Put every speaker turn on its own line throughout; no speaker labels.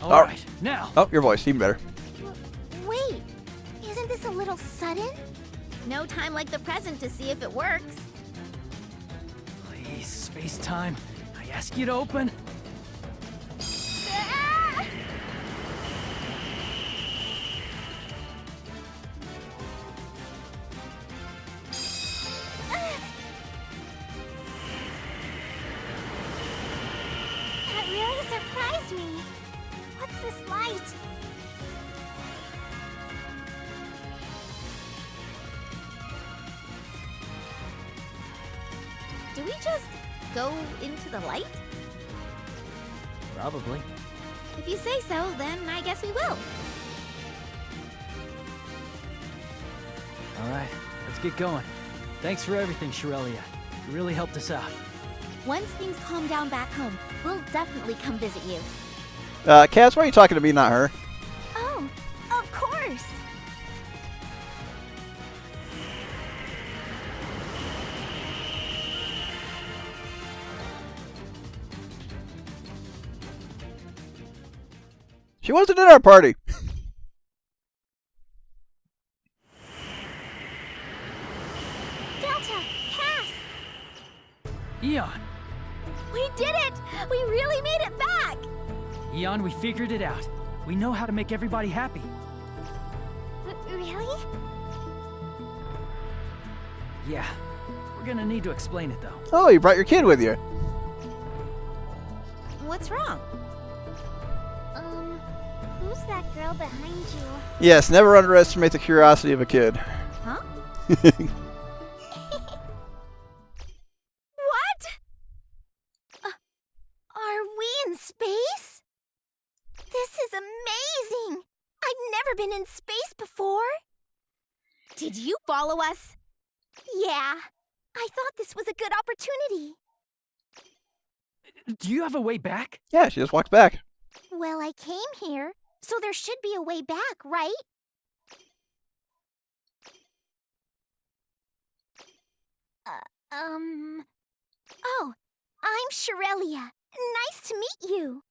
All right, now.
Oh, your voice, even better.
Wait, isn't this a little sudden? No time like the present to see if it works.
Please, space-time. I ask you to open.
Ah! That really surprised me. What's this light? Do we just go into the light?
Probably.
If you say so, then I guess we will.
All right, let's get going. Thanks for everything, Sherelia. You really helped us out.
Once things calm down back home, we'll definitely come visit you.
Cass, why are you talking to me, not her?
Oh, of course.
She wasn't at our party.
Delta, Cass,
Eon!
we did it! We really made it back!
Eon, we figured it out. We know how to make everybody happy.
Really?
Yeah. We're gonna need to explain it, though.
Oh, you brought your kid with you.
What's wrong? Who's that girl behind you?
Yes, never underestimate the curiosity of a kid.
Huh? What? Are we in space? This is amazing! I've never been in space before. Did you follow us? Yeah. I thought this was a good opportunity.
Do you have a way back?
Yeah, she just walked back.
Well, I came here, so there should be a way back, right? Oh, I'm Sherelia. Nice to meet you.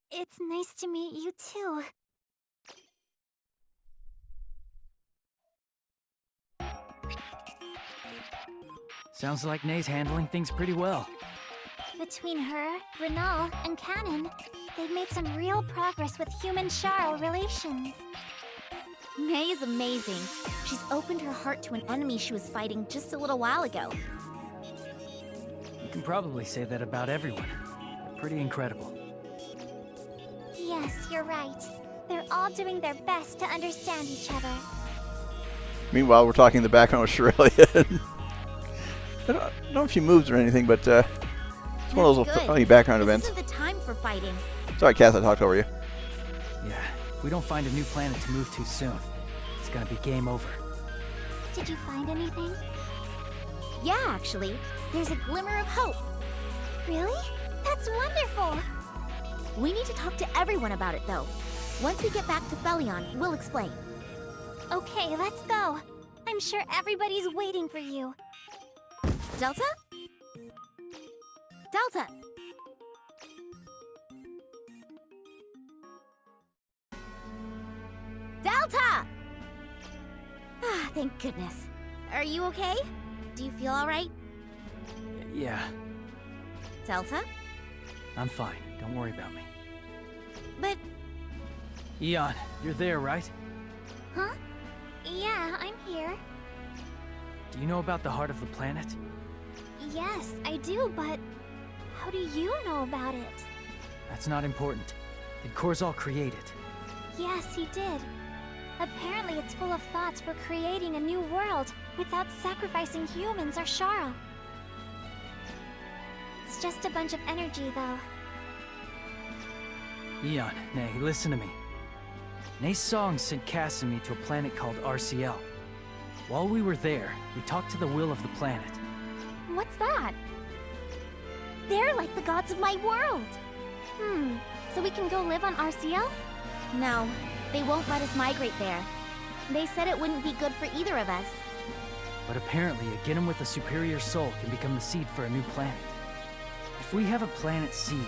It's nice to meet you too.
Sounds like Nay's handling things pretty well.
Between her, Renal, and Kanon, they've made some real progress with human-Sharo relations. Nay is amazing. She's opened her heart to an enemy she was fighting just a little while ago.
You can probably say that about everyone. They're pretty incredible.
Yes, you're right. They're all doing their best to understand each other.
Meanwhile, we're talking in the background with Sherelia. I don't know if she moves or anything, but it's one of those funny background events.
This isn't the time for fighting.
Sorry, Cass, I talked over you.
Yeah, if we don't find a new planet to move to soon, it's gonna be game over.
Did you find anything? Yeah, actually. There's a glimmer of hope. Really? That's wonderful! We need to talk to everyone about it, though. Once we get back to Felion, we'll explain. Okay, let's go. I'm sure everybody's waiting for you. Delta? Delta! Delta! Ah, thank goodness. Are you okay? Do you feel alright?
Yeah,
Delta?
I'm fine. Don't worry about me.
But...
Eon, you're there, right?
Huh? Yeah, I'm here.
Do you know about the heart of the planet?
Yes, I do, but... how do you know about it?
That's not important. Did Cosal create it?
Yes, he did. Apparently it's full of thoughts for creating a new world without sacrificing humans or Sharo. It's just a bunch of energy, though.
Eon, Nay, listen to me. Nay's song sent Cass and me to a planet called Ar Ciel. While we were there, we talked to the will of the planet.
What's that? They're like the gods of my world! So we can go live on Ar Ciel? No, they won't let us migrate there. They said it wouldn't be good for either of us.
But apparently, a Gunarm with a superior soul can become the seed for a new planet. If we have a planet seed,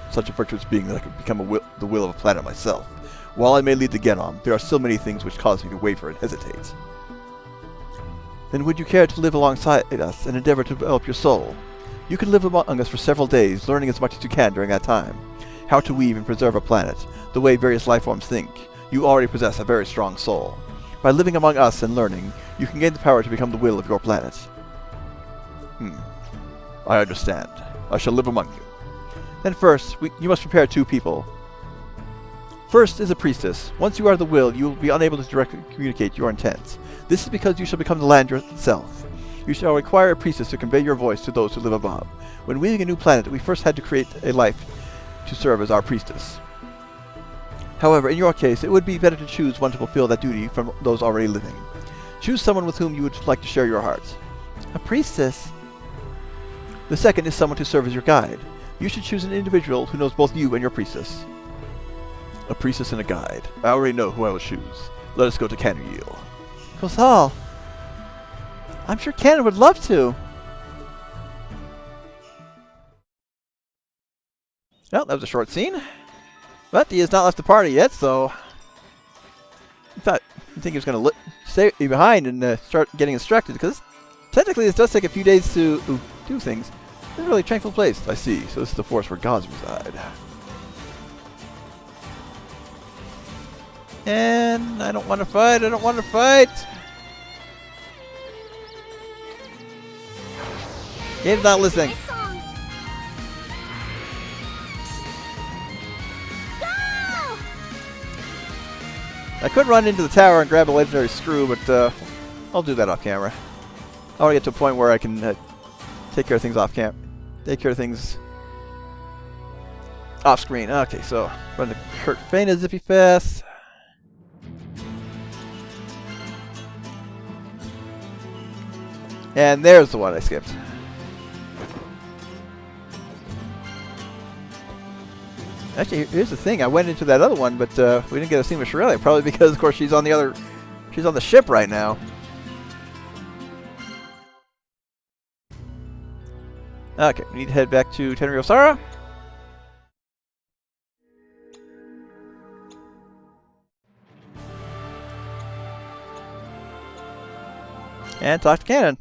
such a virtuous being that I could become the will of a planet myself. While I may lead the Gunarm, there are still many things which cause me to waver and hesitate. Then would you care to live alongside us and endeavor to develop your soul? You could live among us for several days, learning as much as you can during that time. How to weave and preserve a planet, the way various life forms think. You already possess a very strong soul. By living among us and learning, you can gain the power to become the will of your planet. I understand. I shall live among you. Then first, you must prepare 2 people. First is a priestess. Once you are the will, you will be unable to directly communicate your intents. This is because you shall become the land yourself. You shall require a priestess to convey your voice to those who live above. When weaving a new planet, we first had to create a life to serve as our priestess. However, in your case, it would be better to choose one to fulfill that duty from those already living. Choose someone with whom you would like to share your heart. A priestess? The second is someone to serve as your guide. You should choose an individual who knows both you and your priestess. A priestess and a guide. I already know who I will choose. Let us go to Kanon.
Cosal! I'm sure Kanon would love to.
Well, that was a short scene. But he has not left the party yet, so... I think he was going to stay behind and start getting instructed, because technically this does take a few days to do things. It's a really tranquil place. I see. So this is the forest where gods reside. And I don't want to fight. I don't want to fight. Game's not listening.
Nice song. Go!
I could run into the tower and grab a legendary screw, but I'll do that off camera. I want to get to a point where I can take care of things off camp. Take care of things off screen. Okay, so run the Kurt Fana Zippy Fest. And there's the one I skipped. Actually, here's the thing. I went into that other one, but we didn't get a scene with Shirley. Probably because, of course, she's on the ship right now. Okay, we need to head back to Tenryosara. And talk to Kanon.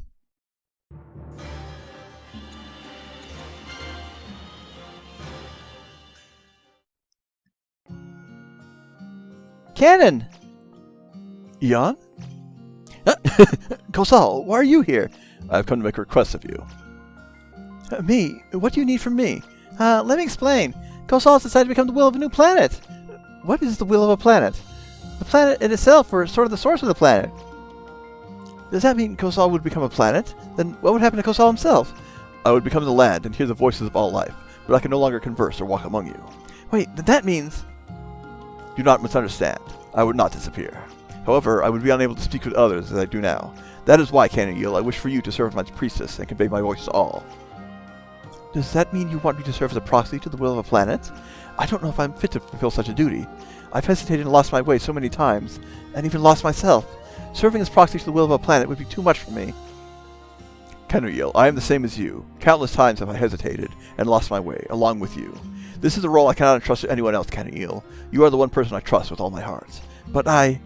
Kanon!
Eon?
Cosal, why are you here?
I've come to make a request of you.
Me? What do you need from me? Let me explain. Cosal has decided to become the will of a new planet. What is the will of a planet? The planet in itself, or sort of the source of the planet. Does that mean Cosal would become a planet? Then what would happen to Cosal himself?
I would become the land and hear the voices of all life, but I can no longer converse or walk among you.
Wait, that means...
Do not misunderstand. I would not disappear. However, I would be unable to speak with others as I do now. That is why, Kanon, I wish for you to serve as my priestess and convey my voice to all.
Does that mean you want me to serve as a proxy to the will of a planet? I don't know if I'm fit to fulfill such a duty. I've hesitated and lost my way so many times, and even lost myself. Serving as proxy to the will of a planet would be too much for me.
Kanon, I am the same as you. Countless times have I hesitated and lost my way, along with you. This is a role I cannot entrust to anyone else, Kanon. You are the one person I trust with all my heart.
But I...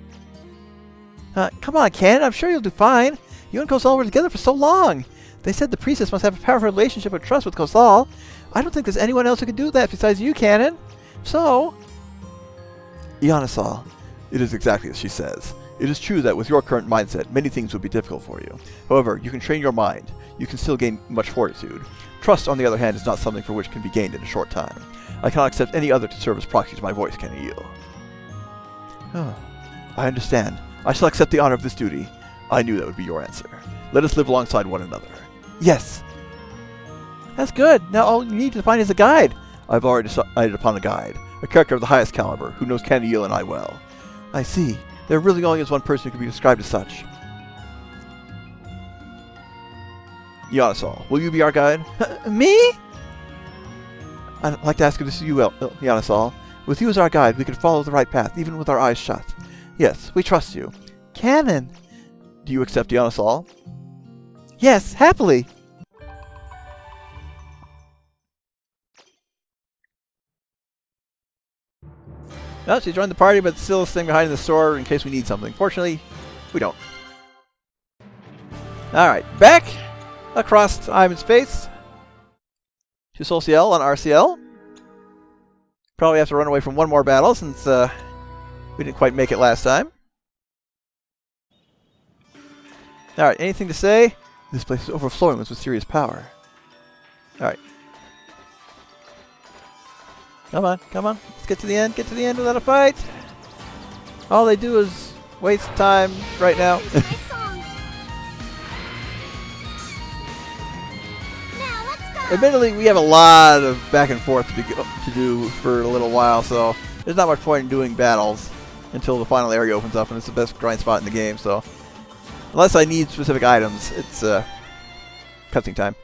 come on, Kanon, I'm sure you'll do fine. You and Cosal were together for so long. They said the priestess must have a powerful relationship of trust with Cosal. I don't think there's anyone else who could do that besides you, Kanon. So...
Ionisal, it is exactly as she says. It is true that with your current mindset, many things would be difficult for you. However, you can train your mind. You can still gain much fortitude. Trust, on the other hand, is not something for which can be gained in a short time. I cannot accept any other to serve as proxy to my voice, Kanon.
Oh.
I understand. I shall accept the honor of this duty. I knew that would be your answer. Let us live alongside one another.
Yes. That's good. Now all you need to find is a guide.
I've already decided upon a guide. A character of the highest caliber, who knows Kanon and I well.
I see. There really only is one person who can be described as such.
Ionisal, will you be our guide?
Me?
I'd like to ask you this as well, Ionisal. With you as our guide, we can follow the right path, even with our eyes shut. Yes, we trust you.
Kanon.
Do you accept Ionisal?
Yes, happily.
Well, she joined the party, but still staying behind in the store in case we need something. Fortunately, we don't. Alright, back across time and space to Ra Ciela on Ar Ciel. Probably have to run away from one more battle since we didn't quite make it last time. Alright, anything to say? This place is overflowing with mysterious power. Alright. Come on, come on. Let's get to the end. Get to the end without a fight. All they do is waste time right now.
Listen to my song. Now let's go.
Admittedly, we have a lot of back and forth to do for a little while, so there's not much point in doing battles until the final area opens up, and it's the best grind spot in the game, so unless I need specific items, it's cutscene time.